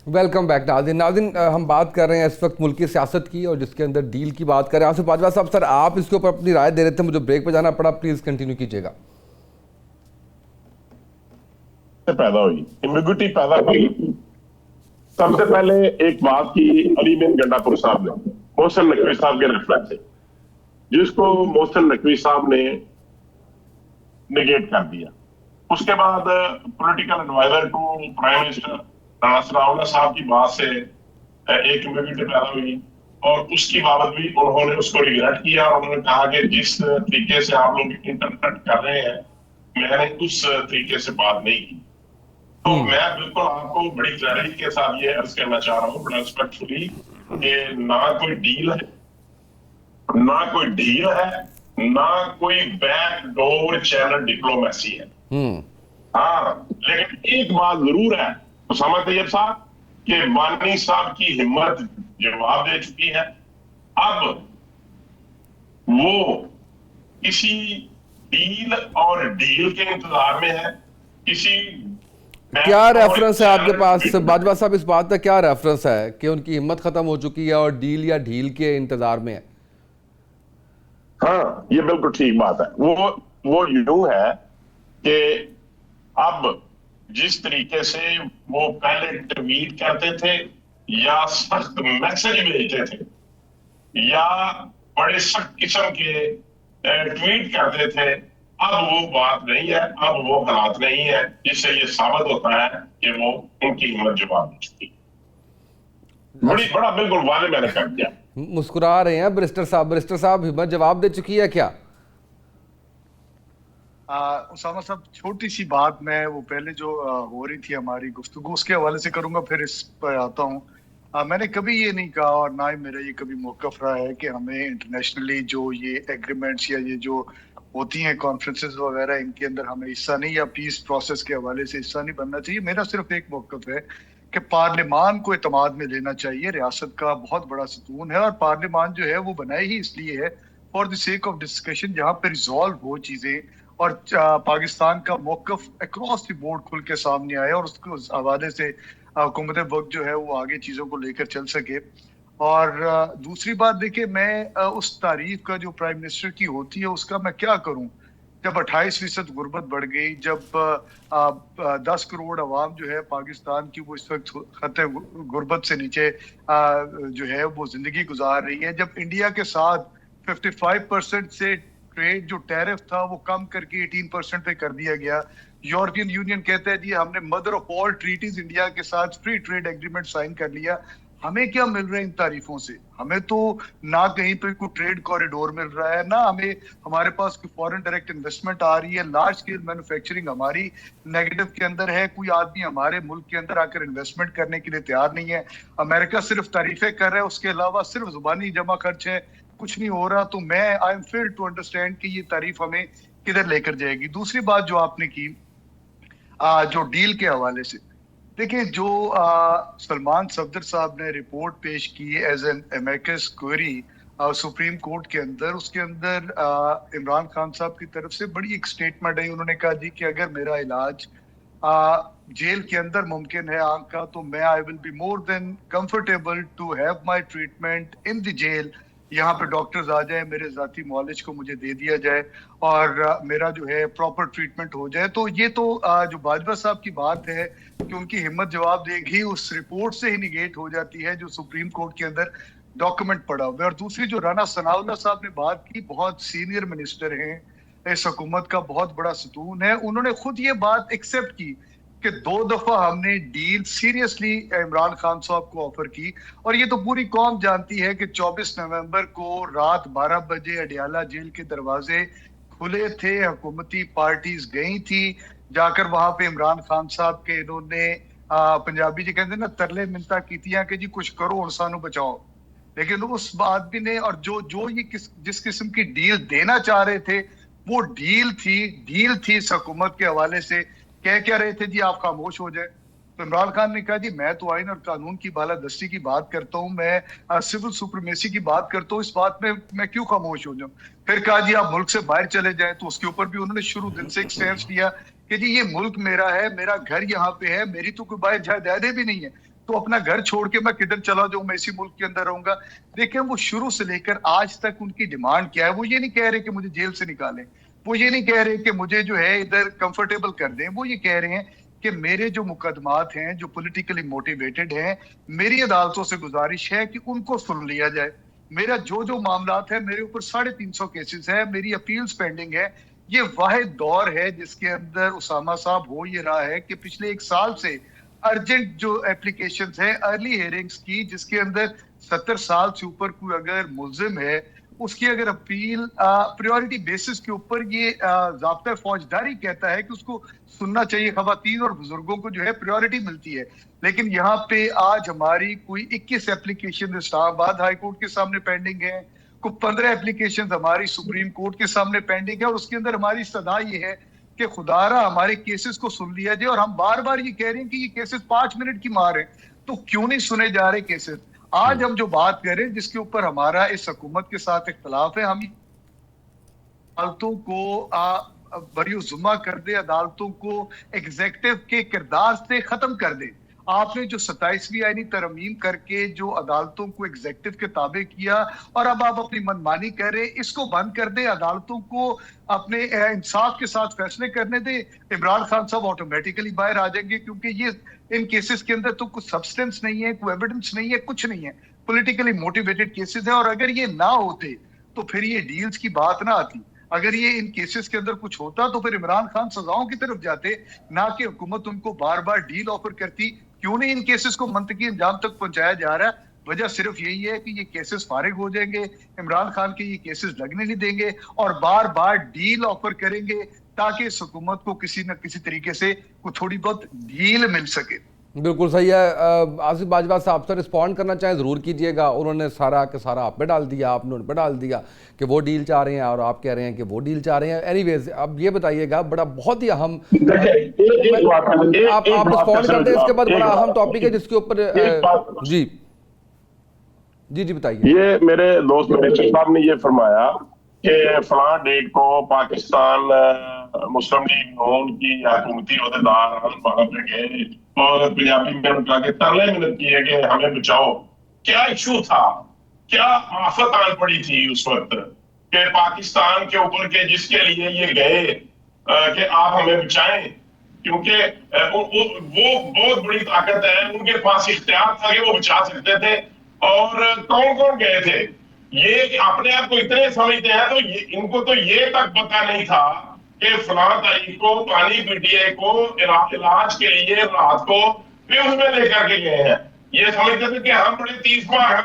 Welcome back नाज़रीन। नाज़रीन, हम बात कर रहे हैं इस वक्त मुल्क की सियासत की और जिसके अंदर डील की बात कर रहे हैं। आसिफ बाजवा साहब, सर आप इसके ऊपर अपनी राय दे रहे थे, मुझे ब्रेक पे जाना पड़ा, प्लीज कंटिन्यू कीजिएगा। पैदा हुई इम्बिग्विटी पैदा हुई। सबसे पहले एक बात की अली बिन गंडापुर साहब ने मोहसिन नकवी साहब के रेफरेंस से, जिसको मोहसिन नकवी साहब ने निगेट कर दिया। उसके बाद political adviser to prime minister Rana Sanaullah साहब की बात से एक इम्बिग्विटी पैदा हुई और उसकी बाबत भी उन्होंने उसको रिग्रेट किया। उन्होंने कहा कि जिस तरीके से आप लोग इंटरप्रेट कर रहे हैं, मैंने उस तरीके से बात नहीं की। तो मैं बिल्कुल आपको बड़ी क्लैरिटी के साथ ये अर्ज करना चाह रहा हूँ, बड़ा रिस्पेक्टफुली, कि ना कोई डील है, ना कोई डील है, ना कोई बैकडोर चैनल डिप्लोमेसी है। हाँ, लेकिन एक बात जरूर है उसामा तैयब साहब कि वानी साहब की हिम्मत जवाब दे चुकी है। अब वो किसी डील और डील के इंतजार में है। किसी क्या रेफरेंस है आपके पास बाजवा साहब, इस बात का क्या रेफरेंस है कि उनकी हिम्मत खत्म हो चुकी है और डील या ढील के इंतजार में है? हाँ, ये बिल्कुल ठीक बात है। वो यूं है कि अब जिस तरीके से वो पहले ट्वीट करते थे या सख्त मैसेज भेजते थे या बड़े सख्त किस्म के ट्वीट करते थे, अब वो बात नहीं है, अब वो हालात नहीं है, जिससे ये साबित होता है कि वो उनकी हिम्मत जवाब दे चुकी। बड़ा बिल्कुल वाले मैंने कर दिया। मुस्कुरा रहे हैं बैरिस्टर साहब, हिम्मत जवाब दे चुकी है क्या? उसामा साहब, छोटी सी बात मैं वो पहले जो हो रही थी हमारी गुफ्तगू, उसके हवाले से करूंगा, फिर इस पर आता हूँ। मैंने कभी ये नहीं कहा और ना ही मेरा ये कभी मौकफ रहा है कि हमें इंटरनेशनली जो ये एग्रीमेंट्स या ये जो होती हैं कॉन्फ्रेंसेस वगैरह, इनके अंदर हमें हिस्सा नहीं, या पीस प्रोसेस के हवाले से हिस्सा नहीं बनना चाहिए। मेरा सिर्फ एक मौकफ है कि पार्लियामान को एतमाद में लेना चाहिए। रियासत का बहुत बड़ा सतून है और पार्लियामान जो है वो बनाए ही इसलिए है for the sake of discussion, जहाँ पे रिजॉल्व हो चीजें और पाकिस्तान का मौकफ अक्रॉस द बोर्ड खुल के सामने आए और उसके उस हवाले से हुकूमत वक्त जो है वो आगे चीजों को लेकर चल सके। और दूसरी बात देखिए, मैं उस तारीफ का जो प्राइम मिनिस्टर की होती है उसका मैं क्या करूं, जब 28% गुर्बत बढ़ गई, जब 10 करोड़ अवाम जो है पाकिस्तान की वो इस वक्त खतरे गुर्बत से नीचे जो है वो जिंदगी गुजार रही है, जब इंडिया के साथ 55% से ट्रेड जो टैरिफ था वो कम करके 18% पे कर दिया गया। यूरोपियन यूनियन कहता है जी हमने mother of all treaties India के साथ फ्री ट्रेड एग्रीमेंट साइन कर लिया। हमें क्या मिल रहा है इन तारीफों से? हमें तो ना कहीं पे कोई ट्रेड कॉरिडोर मिल रहा है, ना हमें हमारे पास कोई फॉरेन डायरेक्ट इन्वेस्टमेंट आ रही है। लार्ज स्केल मैन्युफैक्चरिंग हमारी नेगेटिव के अंदर है। कोई आदमी हमारे मुल्क के अंदर आकर इन्वेस्टमेंट करने के लिए तैयार नहीं है। अमेरिका सिर्फ तारीफें कर रहा है, उसके अलावा सिर्फ जुबानी जमा खर्च है, कुछ नहीं हो रहा। तो मैं I am fail to understand कि ये तारीफ हमें किधर लेकर जाएगी। दूसरी बात जो आपने की जो डील के हवाले से, देखिए जो सलमान सफदर साहब ने रिपोर्ट पेश की as an amicus curiae supreme court के अंदर, उसके अंदर इमरान खान साहब की तरफ से बड़ी एक स्टेटमेंट आई। उन्होंने कहा जी कि अगर मेरा इलाज जेल के अंदर मुमकिन है आंख का, तो मैं I will be more than comfortable to have my treatment in the jail. यहाँ पे डॉक्टर्स आ जाए, मेरे जाती मॉलेज को मुझे दे दिया जाए और मेरा जो है प्रॉपर ट्रीटमेंट हो जाए। तो ये तो जो बाजवा साहब की बात है कि उनकी हिम्मत जवाब देगी, उस रिपोर्ट से ही निगेट हो जाती है जो सुप्रीम कोर्ट के अंदर डॉक्यूमेंट पड़ा हुआ है। और दूसरी जो राणा सनाउल्लाह साहब ने बात की, बहुत सीनियर मिनिस्टर हैं, इस हुकूमत का बहुत बड़ा सतून है, उन्होंने खुद ये बात एक्सेप्ट की कि 2 दफा हमने डील सीरियसली इमरान खान साहब को ऑफर की। और ये तो पूरी कौम जानती है कि 24 नवंबर को रात 12 बजे अडियाला जेल के दरवाजे खुले थे, हुकूमती पार्टीज गई थी, जाकर वहां पे इमरान खान साहब के इन्होंने पंजाबी जी कहते ना तरले मिन्नता कीतियां कि जी कुछ करो और सानू बचाओ। लेकिन उस आदमी ने, और जो ये जिस किस्म की डील देना चाह रहे थे वो डील थी इस हुकूमत के हवाले से। कह क्या रहे थे जी आप खामोश हो जाए। तो इमरान खान ने कहा जी मैं तो आइन और कानून की बालादस्ती की बात करता हूँ, मैं सिविल सुप्रीमेसी की बात करता हूँ, इस बात में मैं क्यों खामोश हो जाऊं। फिर कहा जी आप मुल्क से बाहर चले जाएं, तो उसके ऊपर भी उन्होंने शुरू दिन से एक स्टैंड लिया कि जी ये मुल्क मेरा है, मेरा घर यहाँ पे है, मेरी तो कोई बाहर जायदादें भी नहीं है। तो अपना घर छोड़ के मैं किधर चला जाऊं, मैं इसी मुल्क के अंदर रहूंगा। देखिए वो शुरू से लेकर आज तक उनकी डिमांड क्या है, वो ये नहीं कह रहे कि मुझे जेल से निकालें, वो ये नहीं कह रहे कि मुझे जो है इधर कंफर्टेबल कर दें, वो ये कह रहे हैं कि मेरे जो मुकदमात हैं जो पॉलिटिकली मोटिवेटेड हैं, मेरी अदालतों से गुजारिश है कि उनको सुन लिया जाए। मेरा जो जो मामलात है, मेरे ऊपर 350 केसेस है, मेरी अपील्स पेंडिंग है। ये वाहिद दौर है जिसके अंदर उसामा साहब हो ये रहा है कि पिछले 1 साल से अर्जेंट जो एप्लीकेशंस है अर्ली हियरिंग्स की, जिसके अंदर 70 साल से ऊपर कोई अगर मुल्जिम है, उसकी अगर अपील प्रायोरिटी बेसिस के ऊपर, ये ज़ाब्ता फौजदारी कहता है कि उसको सुनना चाहिए, खवातीन और बुजुर्गों को जो है प्रायोरिटी मिलती है। लेकिन यहाँ पे आज हमारी कोई 21 एप्लीकेशन इस्लामाबाद हाई कोर्ट के सामने पेंडिंग है, को 15 एप्लीकेशन हमारी सुप्रीम कोर्ट के सामने पेंडिंग है, और उसके अंदर हमारी सदा ये है कि खुदारा हमारे केसेस को सुन लिया जाए। और हम बार बार ये कह रहे हैं कि ये केसेस 5 मिनट की मार है, तो क्यों नहीं सुने जा रहे केसेस। आज हम जो बात करें जिसके ऊपर हमारा इस हुकूमत के साथ इख्तलाफ है, हम अदालतों को बरीउज़्ज़मा कर दे, अदालतों को एग्जीक्यूटिव के किरदार से खत्म कर दे। आपने जो 27वीं आईनी तरमीम करके जो अदालतों को एग्जीक्यूटिव के ताबे किया, और अब आप अपनी मनमानी कर रहे, इसको बंद कर दे, अदालतों को अपने इंसाफ के साथ फैसले करने दे। इमरान खान साहब ऑटोमेटिकली बाहर आ जाएंगे, क्योंकि ये इन केसेस के अंदर तो कुछ सब्सटेंस नहीं है, कोई एविडेंस नहीं है, कुछ नहीं है, पॉलिटिकली मोटिवेटेड केसेस है। और अगर ये ना होते तो फिर ये डील्स की बात ना आती। अगर ये इन केसेस के अंदर कुछ होता तो फिर इमरान खान सजाओं की तरफ जाते, ना कि हुकूमत उनको बार बार डील ऑफर करती। क्यों नहीं इन केसेस को मंतकी अंजाम तक पहुंचाया जा रहा है? वजह सिर्फ यही है कि ये केसेस फारिग हो जाएंगे, इमरान खान के ये केसेस लगने नहीं देंगे, और बार बार डील ऑफर करेंगे ताकि इस हुकूमत को किसी न किसी तरीके से कुछ थोड़ी बहुत डील मिल सके। बिल्कुल सही है। आसिफ बाजवा साहब से रिस्पॉन्ड करना चाहें ज़रूर कीजिएगा। उन्होंने सारा के सारा आप पे डाल दिया, आपने उन पे डाल दिया कि वो डील चाह रहे हैं और आप कह रहे हैं कि वो डील चाह रहे हैं। एनीवेज, अब ये बताइएगा, बड़ा बहुत ही अहम, आप रिस्पॉन्ड कर दें, इसके बाद बड़ा अहम टॉपिक है जिसके ऊपर जी जी जी बताइए। ये मेरे दोस्त मिनिस्टर साहब ने ये फरमाया कि फलां डेट को पाकिस्तान मुस्लिम लीग नून की हुकूमती अहदेदार वहां पे गए और पंजाबी में उनका के तरले मिन्नत किए कि हमें बचाओ। क्या इशू था, क्या आफत आन पड़ी थी उस वक्त कि पाकिस्तान के ऊपर के जिसके लिए ये गए कि आप हमें बचाएं, क्योंकि वो बहुत बड़ी ताकत है, उनके पास इख्तियार था कि वो बचा सकते थे। और कौन कौन गए थे, ये अपने आप को इतने समझते हैं, तो इनको तो ये तक पता नहीं था कि फलां तारीख को पानी पीटीआई को इलाज के लिए रात को वे उसमें लेकर के गए हैं। ये समझते थे कि हम बड़े तीसरा हैं,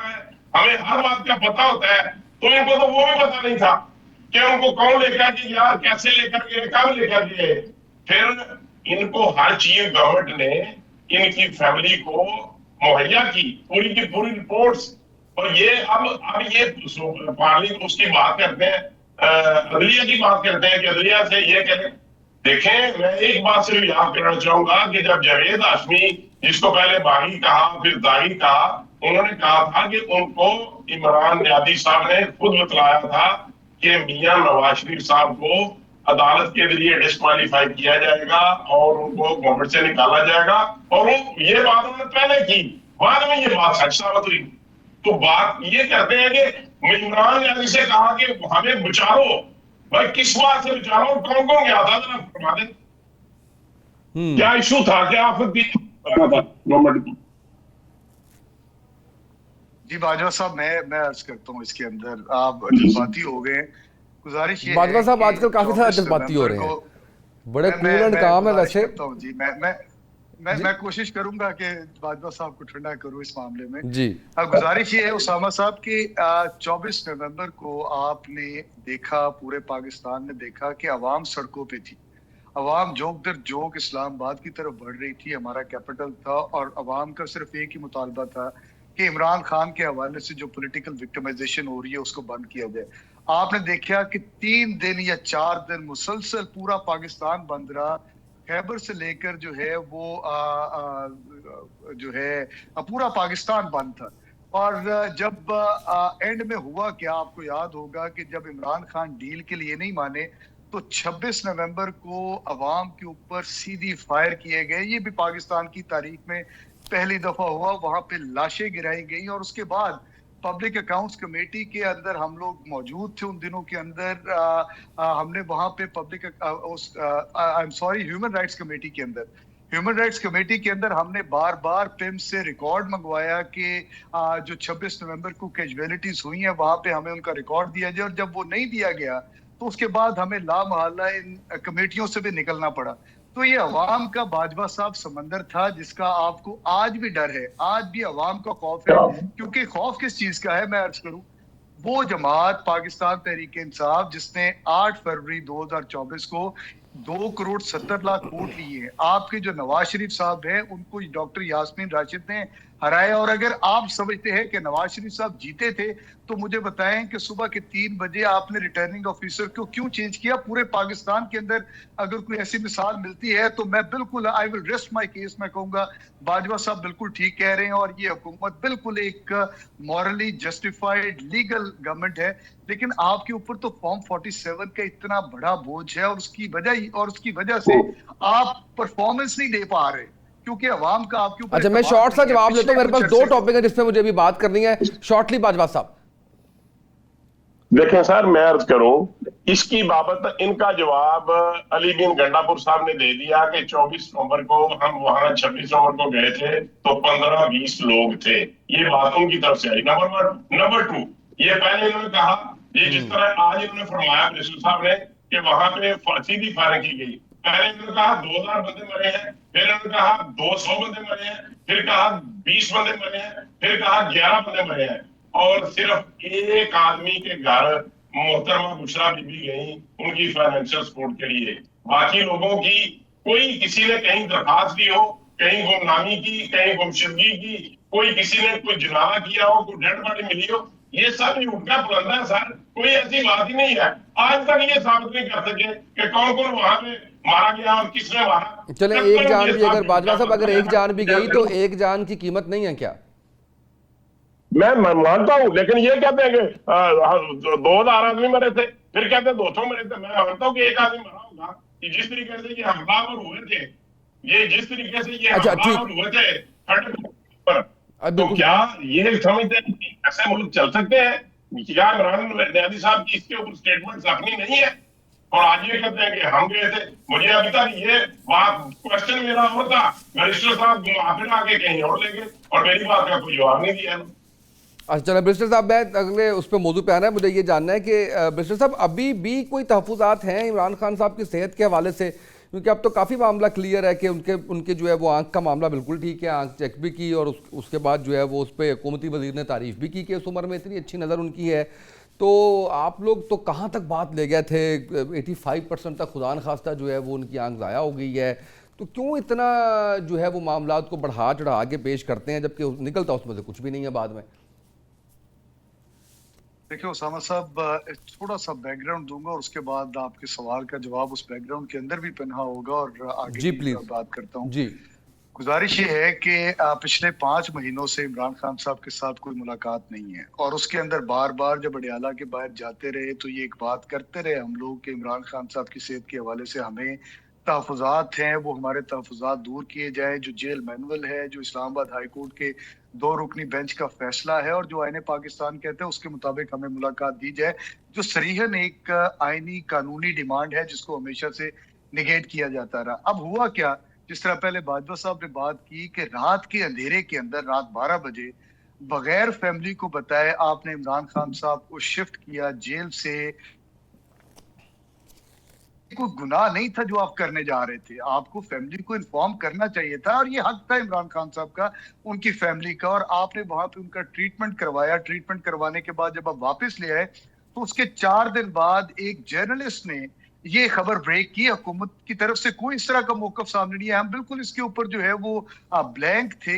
हमें हर बात का पता होता है, तो इनको तो वो भी पता नहीं था कि उनको कौन लेकर गया, कैसे लेकर गए, कब लेकर गए। फिर इनको हर चीज गवर्नमेंट ने इनकी फैमिली को मुहैया की, पूरी की पूरी रिपोर्ट्स। और ये अब ये पार्लियामेंट उसकी बात करते हैं, अदलिया की बात करते हैं कि अदलिया से ये करें। देखें, मैं एक बात से भी याद करना चाहूंगा कि जब जावेद हाशमी, जिसको पहले बागी कहा फिर दागी कहा, उन्होंने कहा था कि उनको इमरान नियादी साहब ने खुद बतलाया था कि मियां नवाज शरीफ साहब को अदालत के जरिए डिस्क्वालीफाई किया जाएगा और उनको गवर्नमेंट से निकाला जाएगा। और वो ये बात उन्होंने पहले की, बाद में ये बात सच साबित हुई। तो बात ये कहते हैं कि इमरान नियादी से कहा कि हमें बचा लो, भाई किस बात से बचा लो, कौन कौन गया था, जरा फरमा दें। क्या इशू था, क्या आफत थी गवर्नमेंट की? जी बाजवा साहब, मैं अर्ज करता हूँ, इसके अंदर आप जज्बाती हो गए। गुजारिश ये बाजवा साहब आजकल काफी सारा 24 जज्बाती हो रहे हैं, बड़े कूल मैं एंड काम है वैसे। जी मैं कोशिश करूंगा कि बाजवा साहब को ठंडा करूं इस मामले में जी। अब गुजारिश ये है उसामा साहब की, 24 नवंबर को आपने देखा, पूरे पाकिस्तान ने देखा कि अवाम सड़कों पे थी, अवाम जोक दर जोक इस्लामाबाद की तरफ बढ़ रही थी, हमारा कैपिटल था, और अवाम का सिर्फ एक ही मुतालबा था कि इमरान खान के हवाले से जो पॉलिटिकल विक्टिमाइजेशन हो रही है उसको बंद किया जाए। आपने देखा कि 3 दिन या 4 दिन मुसलसल पूरा पाकिस्तान बंद रहा, खैबर से लेकर जो है वो जो है पूरा पाकिस्तान बंद था। और जब एंड में हुआ क्या, आपको याद होगा कि जब इमरान खान डील के लिए नहीं माने तो 26 नवंबर को अवाम के ऊपर सीधी फायर किए गए। ये भी पाकिस्तान की तारीख में पहली दफा हुआ, वहां पे लाशें गिराई गई और उसके बाद पब्लिक अकाउंट्स कमेटी के अंदर हम लोग मौजूद थे उन दिनों के अंदर। हमने वहां पे I am sorry, human rights committee के अंदर, ह्यूमन राइट्स कमेटी के अंदर हमने बार बार पिम से रिकॉर्ड मंगवाया कि जो 26 नवंबर को कैजुअलिटीज हुई हैं वहां पे हमें उनका रिकॉर्ड दिया जाए, और जब वो नहीं दिया गया तो उसके बाद हमें लामहल्ला इन कमेटियों से भी निकलना पड़ा। तो ये अवाम का बाजवा साहब समंदर था जिसका आपको आज भी डर है, आज भी अवाम का खौफ है। क्योंकि खौफ किस चीज का है मैं अर्ज करूं, वो जमात पाकिस्तान तहरीक इंसाफ जिसने 8 फरवरी 2024 को 2 करोड़ 70 लाख वोट लिए हैं, आपके जो नवाज शरीफ साहब हैं उनको डॉक्टर यास्मीन राशिद ने हराया। और अगर आप समझते हैं कि नवाज शरीफ साहब जीते थे तो मुझे बताएं कि सुबह के 3 बजे आपने रिटर्निंग ऑफिसर को क्यों चेंज किया? पूरे पाकिस्तान के अंदर अगर कोई ऐसी मिसाल मिलती है तो मैं बिल्कुल I will rest my case, मैं कहूंगा बाजवा साहब बिल्कुल ठीक कह रहे हैं और ये हुकूमत बिल्कुल एक मॉरली जस्टिफाइड लीगल गवर्नमेंट है। लेकिन आपके ऊपर तो फॉर्म 47 का इतना बड़ा बोझ है और उसकी वजह से आप परफॉर्मेंस नहीं दे पा रहे क्योंकि अवाम का आपके ऊपर। अच्छा, मैं शॉर्ट सा जवाब लेता हूं, मेरे पास 2 टॉपिक है जिसपे मुझे अभी बात करनी है। शॉर्टली बाजवा साहब। देखें सर, मैं अर्ज करूं, इसकी बाबत इनका जवाब अली बिन गंडापुर साहब ने दे दिया कि 24 नवंबर को हम वहां 26 नवंबर को गए थे तो 15-20 लोग थे। ये बात उनकी तरफ से आई, नंबर 1। नंबर 2, ये पहले इन्होंने कहा, ये जिस तरह आज इन्होंने फरमाया मिनिस्टर साहब ने कि वहां पे सीधी फायरिंग की गई। पहले इन्होंने कहा 2000 बंदे मरे हैं, फिर इन्होंने कहा 200 बंदे मरे हैं, फिर कहा 20 बंदे मरे हैं, फिर कहा 11 बंदे मरे हैं। और सिर्फ एक आदमी के घर मोहतरमा बुशरा बीबी गई उनकी फाइनेंशियल सपोर्ट के लिए। बाकी लोगों की कोई किसी ने कहीं दरखास्त दी हो, कहीं गुमनामी की, कहीं गुमशुदगी की, कोई किसी ने कोई जुर्माना किया हो, कोई डेड बॉडी मिली हो, ये सब झूठ का पुलंदा है सर। कोई ऐसी बात ही नहीं है। आज तक ये साबित नहीं कर सके कि कौन कौन वहां पे मारा गया और किसने मारा। चले, एक जान भी अगर बाजवा साहब अगर एक जान भी गई तो एक जान की कीमत नहीं है क्या? मैं मानता हूं, लेकिन ये कहते हैं कि 2000 आदमी मरे थे, फिर कहते हैं 200 मरे थे। मैं मानता हूं कि एक आदमी मरा होगा कि जिस तरीके से ये हमलावर हुए थे, ये जिस तरीके से ये हमलावर हुए थे पर, तो क्या ये समझते हैं कि ऐसे मुल्क चल सकते हैं? क्या इमरान न्याजी साहब की इसके ऊपर स्टेटमेंट अपनी नहीं है? और आज ये कहते हैं कि हम गए थे। मुझे अभी तक ये बात क्वेश्चन मेरा और था, मिनिस्टर साहब घुमा फिर आके कहीं और ले गए और मेरी बात का कोई जवाब नहीं दिया। अच्छा चलो मिनिस्टर साहब, मैं अगले उस पर मौजूद पे आना है। मुझे ये जानना है कि मिनिस्टर साहब अभी भी कोई तहफ़्फ़ुज़ात हैं इमरान खान साहब की सेहत के हवाले से? क्योंकि अब तो काफ़ी मामला क्लियर है कि उनके जो है वो आंख का मामला बिल्कुल ठीक है, आंख चेक भी की और उसके बाद जो है वो उस पर हुकूमती वज़ीर ने तारीफ़ भी की कि उस उम्र में इतनी अच्छी नज़र उनकी है। तो आप लोग तो कहाँ तक बात ले गए थे? 85% तक खुदा न खास्ता जो है वो उनकी आंख ज़ाया हो गई है। तो क्यों इतना जो है वो मामला को बढ़ा चढ़ा के पेश करते हैं जबकि निकलता उसमें से कुछ भी नहीं है बाद में? देखिए उसामा साहब, थोड़ा सा बैकग्राउंड दूंगा और उसके बाद आपके सवाल का जवाब उस बैकग्राउंड के अंदर भी पन्हा होगा और आगे जी प्लीज बात करता हूँ। जी, गुजारिश ये है कि पिछले 5 महीनों से इमरान खान साहब के साथ कोई मुलाकात नहीं है और उसके अंदर बार बार जब अडियाला के बाहर जाते रहे तो ये एक बात करते रहे हम लोग कि इमरान खान साहब की सेहत के हवाले से हमें तहफुजात हैं, वो हमारे तहफुजात दूर किए जाए। जो जेल मैनुअल है, जो इस्लामाबाद हाई कोर्ट के 2 रुकनी बेंच का फैसला है और जो आईने पाकिस्तान कहते हैं उसके मुताबिक हमें मुलाकात दी जाए, जो सरीहन एक आईनी कानूनी डिमांड है जिसको हमेशा से निगेट किया जाता रहा। अब हुआ क्या, जिस तरह पहले बाजवा साहब ने बात की कि रात के अंधेरे के अंदर रात 12 बजे बगैर फैमिली को बताए आपने इमरान खान साहब को शिफ्ट किया जेल से। कोई गुनाह नहीं था जो आप करने जा रहे थे, आपको फैमिली को इन्फॉर्म करना चाहिए था और ये हक था इमरान खान साहब का, उनकी फैमिली का। और आपने वहां पे उनका ट्रीटमेंट करवाया। ट्रीटमेंट करवाने के बाद जब आप वापस ले आए तो उसके 4 दिन बाद एक जर्नलिस्ट ने ये खबर ब्रेक की। हुकूमत की तरफ से कोई इस तरह का मौकफ सामने नहीं है, हम बिल्कुल इसके ऊपर जो है वो ब्लैंक थे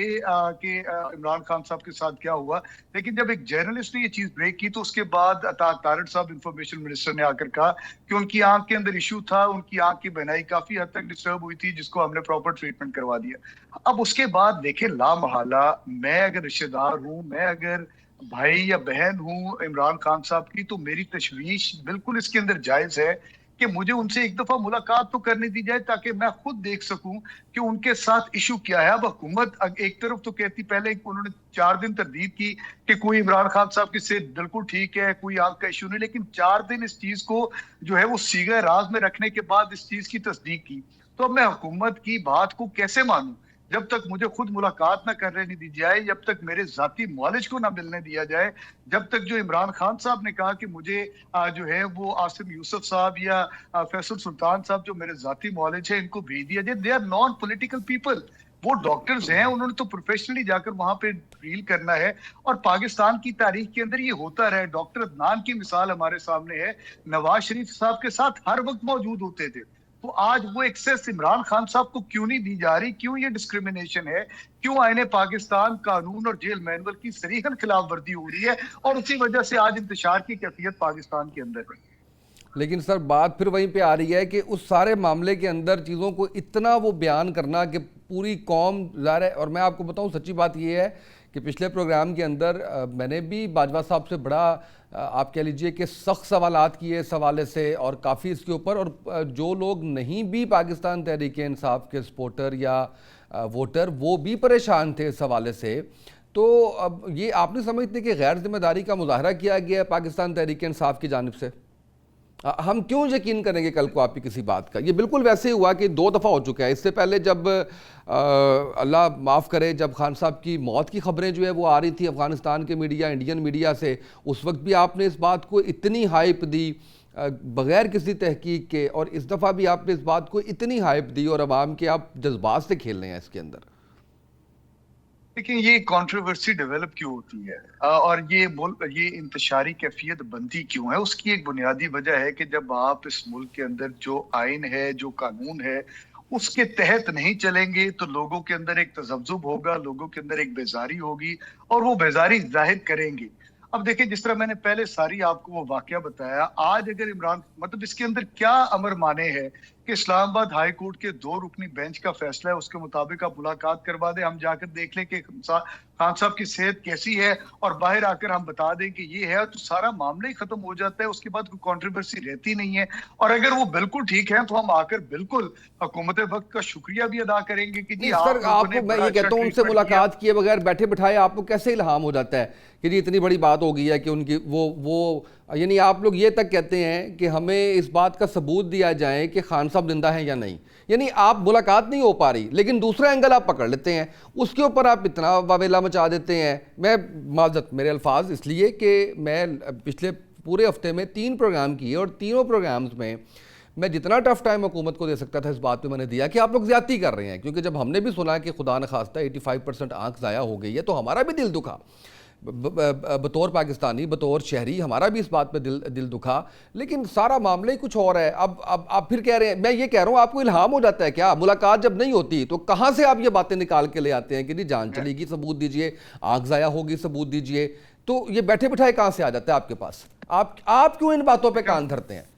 कि इमरान खान साहब के साथ क्या हुआ। लेकिन जब एक जर्नलिस्ट ने ये चीज ब्रेक की तो उसके बाद तारड़ साहब इंफॉर्मेशन मिनिस्टर ने आकर कहा कि उनकी आंख के अंदर इशू था, उनकी आंख की बहनाई काफी हद तक डिस्टर्ब हुई थी जिसको हमने प्रॉपर ट्रीटमेंट करवा दिया। अब उसके बाद देखें लामहला, मैं अगर रिश्तेदार हूँ, मैं अगर भाई या बहन हूँ इमरान खान साहब की, तो मेरी तशवीश बिल्कुल इसके अंदर जायज है कि मुझे उनसे एक दफा मुलाकात तो करने दी जाए ताकि मैं खुद देख सकूं कि उनके साथ इशू क्या है। अब हुकूमत एक तरफ तो कहती, पहले उन्होंने 4 दिन तरदीद की कि कोई इमरान खान साहब की सेहत बिल्कुल ठीक है, कोई आंख का इशू नहीं, लेकिन 4 दिन इस चीज को जो है वो सीगा राज में रखने के बाद इस चीज की तस्दीक की। तो अब मैं हुकूमत की बात को कैसे मानूं जब तक मुझे खुद मुलाकात ना करने नहीं दी जाए, जब तक मेरे जाती मॉलेज को ना मिलने दिया जाए, जब तक जो इमरान खान साहब ने कहा कि मुझे जो है वो आसिम यूसुफ साहब या फैसल सुल्तान साहब जो मेरे जाती मॉलेज है इनको भेज दिया जाए। They are non political people, वो डॉक्टर्स हैं, उन्होंने तो प्रोफेशनली जाकर वहां पे डील करना है। और पाकिस्तान की तारीख के अंदर ये होता रहा है। डॉक्टर अदनान की मिसाल हमारे सामने है, नवाज शरीफ साहब के साथ हर वक्त मौजूद होते थे। तो आज वो एक्सेस इमरान खान साहब को क्यों नहीं दी जा रही? क्यों ये डिस्क्रिमिनेशन है? क्यों आईने पाकिस्तान कानून और जेल मैनुअल की सरीहन खिलाफ वर्जी हो रही है? और उसी वजह से आज इंतशार की कैफियत पाकिस्तान के अंदर है। लेकिन सर बात फिर वहीं पे आ रही है कि उस सारे मामले के अंदर चीज़ों को इतना वो बयान करना कि पूरी कौम ज़ाहिर है। और मैं आपको बताऊं सच्ची बात ये है कि पिछले प्रोग्राम के अंदर मैंने भी बाजवा साहब से बड़ा आप कह लीजिए कि सख्त सवालात किए इस हवाले से और काफ़ी इसके ऊपर। और जो लोग नहीं भी पाकिस्तान तहरीक इंसाफ के सपोर्टर या वोटर वो भी परेशान थे इस हवाले से। तो अब ये आप नहीं समझते कि गैर जिम्मेदारी का मुजाहरा किया गया है पाकिस्तान तहरीक इंसाफ की जानिब से? हम क्यों यकीन करेंगे कल को आपकी किसी बात का? ये बिल्कुल वैसे ही हुआ कि 2 दफ़ा हो चुका है। इससे पहले जब अल्लाह माफ़ करे जब खान साहब की मौत की खबरें जो है वो आ रही थी अफ़गानिस्तान के मीडिया, इंडियन मीडिया से, उस वक्त भी आपने इस बात को इतनी हाइप दी बग़ैर किसी तहकीक के, और इस दफ़ा भी आपने इस बात को इतनी हाइप दी और अवाम के आप जज्बात से खेल रहे हैं इसके अंदर। लेकिन ये कंट्रोवर्सी डेवलप क्यों होती है और ये इंतशारी कैफियत बनती क्यों है? उसकी एक बुनियादी वजह है कि जब आप इस मुल्क के अंदर जो आइन है, जो कानून है, उसके तहत नहीं चलेंगे तो लोगों के अंदर एक तजब्जुब होगा, लोगों के अंदर एक बेजारी होगी और वो बेजारी जाहिर करेंगे। अब देखिए, जिस तरह मैंने पहले सारी आपको वो वाकया बताया, आज अगर इमरान मतलब इसके अंदर क्या अमर माने है कि इस्लामाबाद हाई कोर्ट के 2 रुकनी बेंच का फैसला है, उसके मुताबिक आप मुलाकात करवा दें, हम जाकर देख लें कि खान साहब की सेहत कैसी है और बाहर आकर हम बता दें कि ये है, तो सारा मामला ही खत्म हो जाता है। उसके बाद कोई कंट्रोवर्सी रहती नहीं है। और अगर वो बिल्कुल ठीक है तो हम आकर बिल्कुल हुकूमत वक्त का शुक्रिया भी अदा करेंगे कि जी सर आपको मैं ये कहता हूँ उनसे मुलाकात किए बगैर बैठे बिठाए आपको कैसे इल्हाम हो जाता है कि जी इतनी बड़ी बात हो गई है कि उनकी वो यानी आप लोग ये तक कहते हैं कि हमें इस बात का सबूत दिया जाए कि खान साहब जिंदा हैं या नहीं। यानी आप मुलाकात नहीं हो पा रही लेकिन दूसरा एंगल आप पकड़ लेते हैं, उसके ऊपर आप इतना वावेला मचा देते हैं। मैं माजरत मेरे अल्फाज इसलिए कि मैं पिछले पूरे हफ्ते में 3 प्रोग्राम किए और तीनों प्रोग्राम्स में मैं जितना टफ टाइम हुकूमत को दे सकता था इस बात पे मैंने दिया कि आप लोग ज्यादती कर रहे हैं। क्योंकि जब हमने भी सुना कि खुदा न खास्ता 85% आंख ज़ाया हो गई है तो हमारा भी दिल दुखा, बतौर पाकिस्तानी, बतौर शहरी हमारा भी इस बात पे दिल दुखा। लेकिन सारा मामला ही कुछ और है। अब आप फिर कह रहे हैं, मैं ये कह रहा हूँ आपको इल्हाम हो जाता है क्या? मुलाकात जब नहीं होती तो कहाँ से आप ये बातें निकाल के ले आते हैं कि जी जान चलेगी सबूत दीजिए, आंख ज़ाया होगी सबूत दीजिए? तो ये बैठे बिठाए कहाँ से आ जाता है आपके पास? आप क्यों इन बातों पर कान धरते हैं?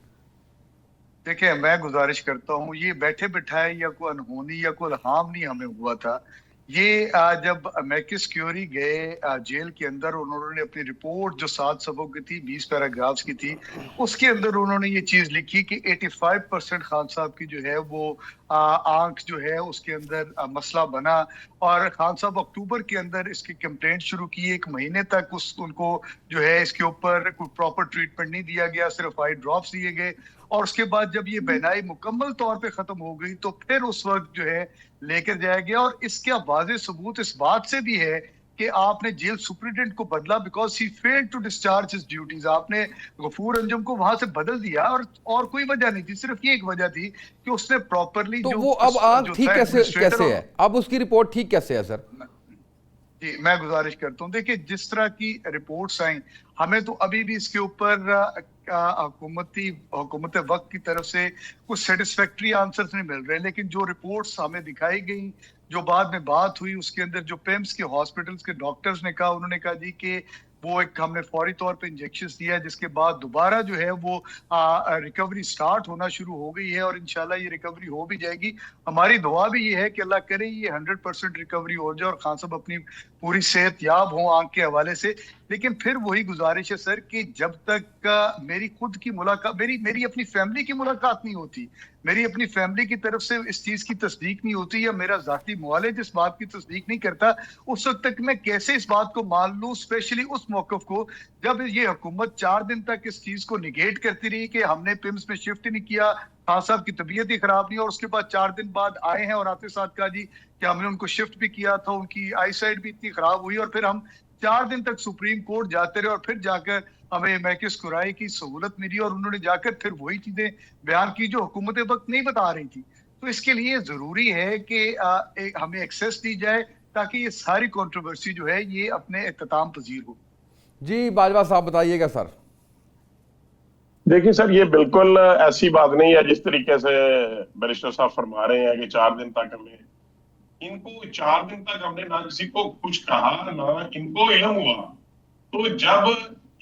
देखिए, मैं गुजारिश करता हूँ, ये बैठे बिठाए या कोई अनहोनी या कोई इल्हाम नहीं हमें हुआ था। ये जब मैकिस क्यूरी गए जेल के अंदर, उन्होंने अपनी रिपोर्ट जो 7 सबों की थी, 20 पैराग्राफ्स की थी, उसके अंदर उन्होंने ये चीज लिखी कि 85% खान साहब की जो है वो आंख जो है उसके अंदर मसला बना। और खान साहब अक्टूबर के अंदर इसकी कंप्लेंट शुरू की। 1 महीने तक उनको जो है इसके ऊपर कोई प्रॉपर ट्रीटमेंट नहीं दिया गया, सिर्फ आई ड्रॉप्स दिए गए। और उसके बाद जब ये बहनाई मुकम्मल तौर पे खत्म हो गई तो फिर उस वक्त जो है लेकर जाया गया। और इसका वाज़ेह सबूत इस बात से भी है कि आपने जेल सुपरिटेंडेंट को बदला because he failed to discharge his duties. आपने गफूर अंजुम को वहां से बदल दिया और कोई वजह नहीं थी, सिर्फ ये एक वजह थी कि उसने प्रॉपरली तो वो अब आंख ठीक कैसे है? अब उसकी रिपोर्ट ठीक कैसे है सर? जी, मैं गुजारिश करता हूँ, देखिए जिस तरह की रिपोर्ट्स आई, हमें तो अभी भी इसके ऊपर हुकूमत वक्त की तरफ से कुछ सेटिस्फैक्ट्री आंसर्स नहीं मिल रहे। लेकिन जो रिपोर्ट्स हमें दिखाई गई, जो बाद में बात हुई, उसके अंदर जो पेम्स के हॉस्पिटल्स के डॉक्टर्स ने कहा, उन्होंने कहा जी कि वो एक हमने फौरी तौर पे इंजेक्शन दिया है, जिसके बाद दोबारा जो है वो रिकवरी स्टार्ट होना शुरू हो गई है और इंशाल्लाह ये रिकवरी हो भी जाएगी। हमारी दुआ भी ये है कि अल्लाह करे ये 100% रिकवरी हो जाए और खान साहब अपनी पूरी सेहत याब हो आंख के हवाले से। लेकिन फिर वही गुजारिश है सर कि जब तक मेरी खुद की मुलाकात, मेरी अपनी फैमिली की मुलाकात नहीं होती, मेरी अपनी फैमिली की तरफ से इस चीज की तस्दीक नहीं होती, या मेरा जाती मुआलिज इस बात की तस्दीक नहीं करता, उस वक्त तक मैं कैसे इस बात को मान लूं, स्पेशली उस मौकफ को जब ये हुकूमत 4 दिन तक इस चीज को निगेट करती रही कि हमने पिम्स में शिफ्ट नहीं किया, खान साहब की तबीयत ही खराब नहीं, और उसके बाद 4 दिन बाद आए हैं और आते साथ कहा जी कि हमने उनको शिफ्ट भी किया था, उनकी आई साइट भी इतनी खराब हुई, और फिर हम 4 दिन तक सुप्रीम कोर्ट जाते रहे और फिर जाकर हमें महकिस कुराई की सहूलत मिली और उन्होंने जाकर फिर वही चीजें बयान की जो हुकूमत वक्त नहीं बता रही थी। तो इसके लिए जरूरी है कि हमें एक्सेस दी जाए ताकि ये सारी कंट्रोवर्सी जो है ये अपने इख्तिताम पजीर हो। जी बाजवा साहब बताइएगा सर। देखिए सर, ये बिल्कुल ऐसी बात नहीं है जिस तरीके से बैरिस्टर साहब फरमा रहे हैं कि 4 दिन तक हमने इनको 4 दिन तक हमने ना किसी को कुछ कहा ना इनको इल्म हुआ। तो जब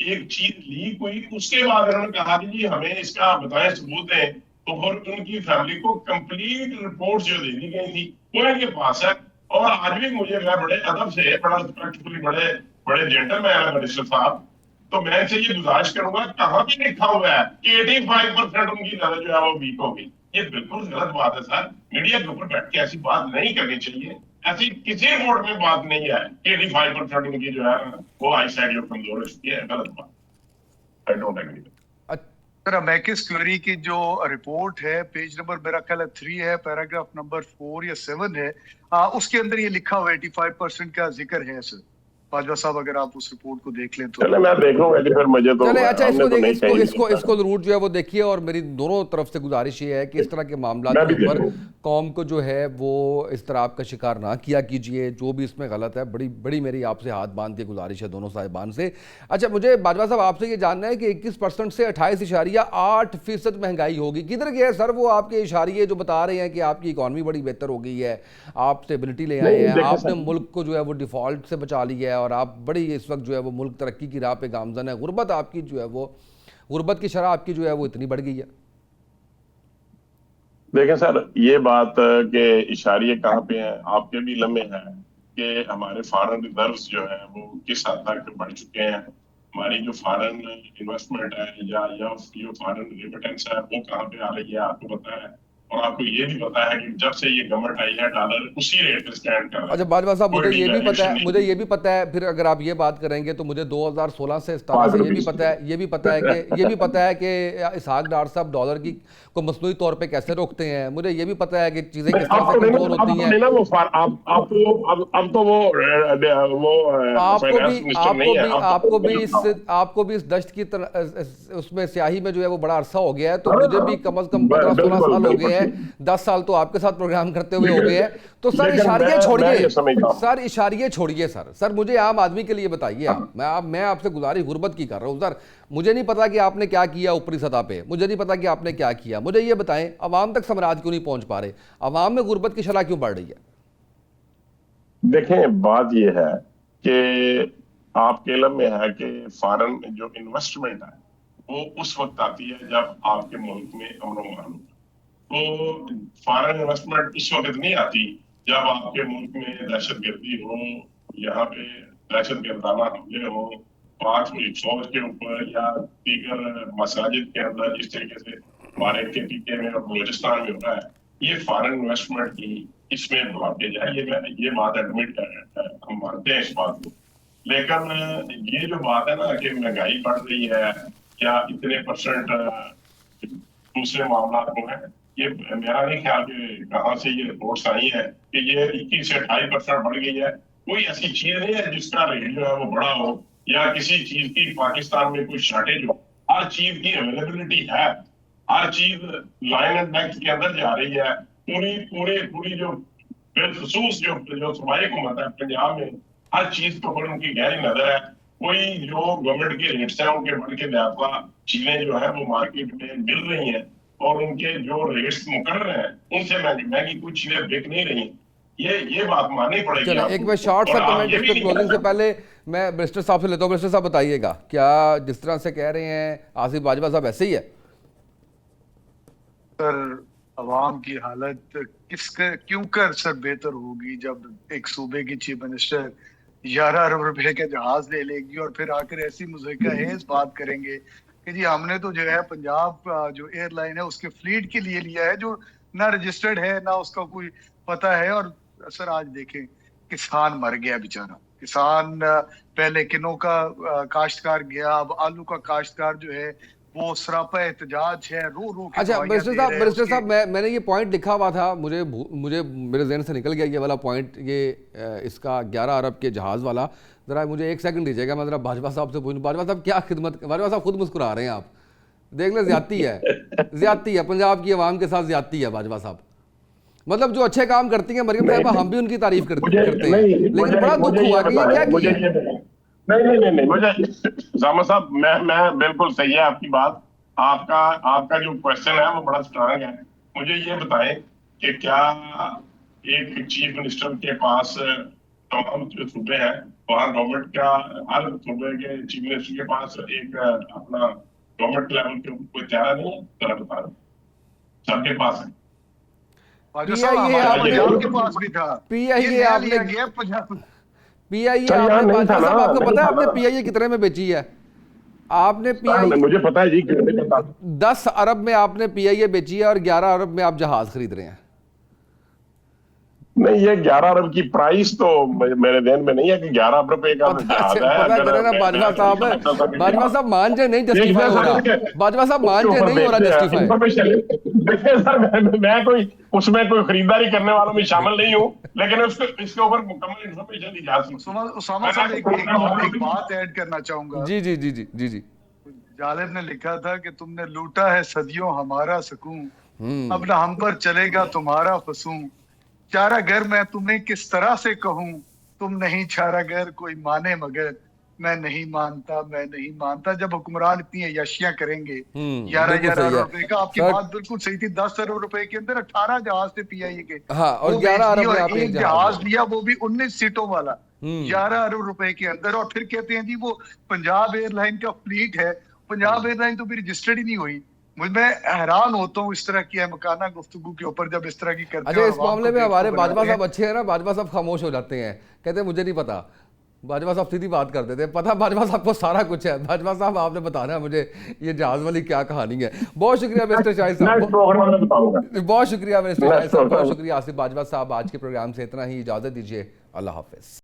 एक चीज लीक हुई उसके बाद उन्होंने कहा कि जी हमें इसका बताएं, सबूत दें, तो फिर उनकी फैमिली को कंप्लीट रिपोर्ट जो दे दी गई थी वो इनके पास है। और आज भी मुझे बड़े अदब से, बड़ा रिस्पेक्टफुली, बड़े बड़े जेंटलमैन है बैरिस्टर साहब, तो मैं इनसे ये गुजारिश करूंगा, कहाँ पे लिखा हुआ है कि 85% उनकी नजर जो है वो वीक हो गई। ये बिल्कुल गलत बात है सर। मीडिया के ऊपर बैठ के ऐसी बात नहीं करनी चाहिए। ऐसी किसी रिपोर्ट में बात नहीं है कि 85% उनकी जो है वो आई साइड जो कमजोर हो चुकी है। गलत बात, I don't agree. Sir amicus curiae की जो रिपोर्ट है, पेज नंबर मेरा ख्याल है 3 है, पैराग्राफ नंबर 4 या 7 है, उसके अंदर ये लिखा हुआ 85% का जिक्र है सर। बाजवा साहब अगर आप उस रिपोर्ट को देख लें तो। चले मैं देखूंगा जी, फिर मुझे तो चले अच्छा इसको तो इसको जरूर जो है वो देखिए। और मेरी दोनों तरफ से गुजारिश ये है कि इस तरह के मामला के ऊपर कौम को जो है वो इस तरह आपका शिकार ना किया कीजिए। जो भी इसमें गलत है, बड़ी बड़ी मेरी आपसे हाथ बांध के गुजारिश है दोनों साहिबान से। अच्छा मुझे बाजवा साहब आपसे ये जानना है कि 21% से 28.8% महंगाई होगी, किधर गया सर वो आपके इशारे जो बता रहे हैं कि आपकी इकॉनमी बड़ी बेहतर हो गई है, आप स्टेबिलिटी ले आए हैं, आपने मुल्क को जो है वो डिफॉल्ट से बचा लिया है और आप बड़ी इस वक्त जो है वो मुल्क तरक्की की राह पे गामजन है। गुर्बत आपकी जो है वो, गुर्बत की शरह आपकी जो है वो इतनी बढ़ गई है। देखें सर, ये बात के इशारे कहाँ पे हैं, आपके भी लम्हे हैं कि हमारे फॉरेन रिजर्व्स जो है वो किस हद तक बढ़ चुके हैं। हमारी जो फॉरेन इन्वेस्टमेंट है या जो फॉरेन रेमिटेंस है वो कहाँ पे आ रही है आपको पता है। और आपको ये भी पता है कि जब से ये गवर्नमेंट आई है डॉलर उसी रेट पे स्टैंड कर रहा है। अच्छा बाजवा साहब मुझे ये भी पता है फिर अगर आप ये बात करेंगे तो मुझे 2016 से 17 से ये भी पता है कि इसहाक डार साहब डॉलर की को मसनूई तौर पे कैसे रोकते हैं। मुझे ये भी पता है कि चीजें किस तरह से कंट्रोल होती हैं। आपको भी इस दश्त की उसमें स्याही में जो है वो बड़ा अरसा हो गया है, तो मुझे भी कम से कम 15-16 साल हो गए हैं, 10 साल तो आपके साथ प्रोग्राम करते हुए हो गए हैं। तो सर इशारिये छोड़िए, सर मुझे आम आदमी के लिए बताइए आप। मैं आपसे गुजारिश गुर्बत की कर रहा हूँ सर। मुझे नहीं पता कि आपने क्या किया ऊपरी सतह पे, मुझे नहीं पता कि आपने क्या किया। मुझे ये बताएं अवाम तक समराज क्यों नहीं पहुंच पा रहे, अवाम में गुर्बत की शरह क्यों बढ़ रही है? देखें बात यह है कि आपके इल्म में है कि फॉरेन जो इन्वेस्टमेंट है वो उस वक्त आती है जब आपके मुल्क में अमन व अमान हो। तो फॉरेन इन्वेस्टमेंट उस वक्त नहीं आती जब आपके मुल्क में दहशतगर्दी हो, यहाँ पे दहशतगर्दाना हमले हो, पाक फौज के ऊपर या दीगर मसाजिद के अंदर जिस तरीके से हमारे KPK में और बलूचिस्तान में हो रहा है। ये फॉरेन इन्वेस्टमेंट की इसमें भागे जाए, ये बात एडमिट हम मानते हैं इस बात को। लेकिन ये जो बात है ना कि महंगाई बढ़ रही है या इतने % दूसरे मामला को है, ये मेरा नहीं ख्याल कि कहाँ से ये रिपोर्ट्स आई है कि ये 21 से 28% बढ़ गई है। कोई ऐसी चीज नहीं है जिसका रेट जो है वो बड़ा हो या किसी चीज की पाकिस्तान में कोई शॉर्टेज हो। हर चीज की अवेलेबिलिटी है, हर चीज लाइन एंड नेक्स्ट के अंदर जा रही है। पूरी जो बेखसूस जो सूबाई हुकूमत है पंजाब में, हर चीज के ऊपर उनकी गहरी नजर है। कोई जो गवर्नमेंट के रेट्स हैं उनके बढ़ के ज्यादा चीजें जो है वो मार्केट में मिल रही हैं और उनके जो रेट्स मुकर्रर हैं उनसे महंगी कुछ चीजें बिक नहीं रही। ये बात माननी पड़ेगी चलो आपको। एक मैं शॉर्ट सा और आप कमेंट ये इस भी पे नहीं क्लोजिंग कह से पहले मैं मिनिस्टर साहब से लेता हूँ। मिनिस्टर साहब बताइएगा, क्या जिस तरह से कह रहे हैं आसिफ बाजवा साहब ऐसे ही है? सर अवाम की हालत क्यों कर सर बेहतर होगी जब एक सूबे की चीफ मिनिस्टर 11 अरब रुपए के जहाज ले लेगी और फिर आकर ऐसी मुज़हिका-हेज़ बात करेंगे कि जी हमने तो जो है पंजाब जो एयरलाइन है उसके फ्लीट के लिए लिया है, जो ना रजिस्टर्ड है ना उसका कोई पता है। और सर आज देखें किसान मर गया बेचारा। किसान पहले किन्नों का काश्तकार गया, अब आलू का काश्तकार जो है वो सरापा एहतजाज है, रो रो के अच्छा दवाइयां दे रहे हैं मिनिस्टर उसके। साहब मैंने ये पॉइंट लिखा हुआ था, मुझे मेरे जहन से निकल गया ये वाला पॉइंट, ये इसका 11 अरब के जहाज़ वाला। ज़रा मुझे एक सेकंड दीजिएगा, मैं ज़रा बाजवा साहब से पूछूं। बाजवा साहब क्या खिदमत, बाजवा साहब खुद मुस्कुरा रहे हैं, आप देख लें, ज्यादती है पंजाब की आवाम के साथ, ज्यादती है बाजवा साहब। मतलब जो अच्छे काम करती हैं मरियम साहबा, हम भी उनकी तारीफ करते हैं, लेकिन बड़ा दुख हुआ कि ये क्या किया। नहीं मुझे जामा साहब, मैं बिल्कुल सही है आपकी बात। आपका जो क्वेश्चन है वो बड़ा स्ट्रांग है। मुझे ये बताएं कि क्या एक चीफ मिनिस्टर के पास तमाम जो सूबे हैं वहाँ गवर्नमेंट का, हर सूबे के चीफ मिनिस्टर के पास एक अपना गवर्नमेंट लेवल के कोई चारा नहीं है? जरा बता रहे, सबके पास है। बाजवा साहब हमारे पंजाब के पास भी था, पीआईए ये आपने लिया गया पंजाब। पीआईए सर, यहाँ आपने नहीं था बाजवा साहब, ना, आपको नहीं पता है था आपने ना। पीआईए कितने में बेची है? आपने हाँ, पीआईए मुझे पता है जी, कितने पता। 10 अरब में आपने पीआईए बेची है और 11 अरब में आप जहाज खरीद रहे हैं। नहीं, ये 11 अरब की प्राइस तो मेरे ध्यान में नहीं है कि 11 अरब रुपए का जहाज है। पता करे ना बाजवा साहब, बाजवा साहब मान जाए नहीं जस्टिफाई हो रहा, बाजवा साहब मान जाए नहीं हो रहा जस्टिफाई। देखिए सर, मैं कोई उसमें कोई खरीदारी करने वालों में शामिल नहीं हूँ, लेकिन इसके ऊपर मुकम्मल इंफॉर्मेशन दी जा सकती है। उसामा साहब एक बात ऐड करना चाहूंगा। जी जी जी जी जी जी। जालिब ने लिखा था कि तुमने लूटा है सदियों हमारा सुकून, अब ना हम पर चलेगा तुम्हारा फसूं। चारा घर मैं तुम्हें किस तरह से कहूँ, तुम नहीं चारा घर कोई माने मगर मैं नहीं मानता। जब हुक्मरान इतनी अय्याशियां करेंगे, 11 अरब रुपए का, आपकी बात बिल्कुल सही थी, 10 अरब रुपए के अंदर 18 जहाज थे पीआईए के। हाँ, और 11 अरब में आपने एक जहाज लिया, वो भी 19 सीटों वाला, 11 अरब रुपए के अंदर। और फिर कहते हैं जी वो पंजाब एयरलाइन का फ्लीट है। पंजाब एयरलाइन तो भी रजिस्टर्ड ही नहीं हुई। मैं हैरान होता हूँ इस तरह की मकाना गुफ्तगू के ऊपर जब इस तरह की करते हैं। अच्छा, इस मामले में हमारे बाजवा साहब अच्छे हैं ना, बाजवा साहब खामोश हो जाते हैं, कहते हैं मुझे नहीं पता। बाजवा साहब सीधी बात करते थे, पता बाजवा साहब को सारा कुछ है। बाजवा साहब आपने बताना है मुझे ये जहाज वाली क्या कहानी है। बहुत शुक्रिया मिस्टर शाहिद साहब, बहुत शुक्रिया मिनिस्टर शाहिद साहब, बहुत शुक्रिया आसिफ बाजवा साहब। आज के प्रोग्राम से इतना ही, इजाजत दीजिए, अल्लाह हाफिज।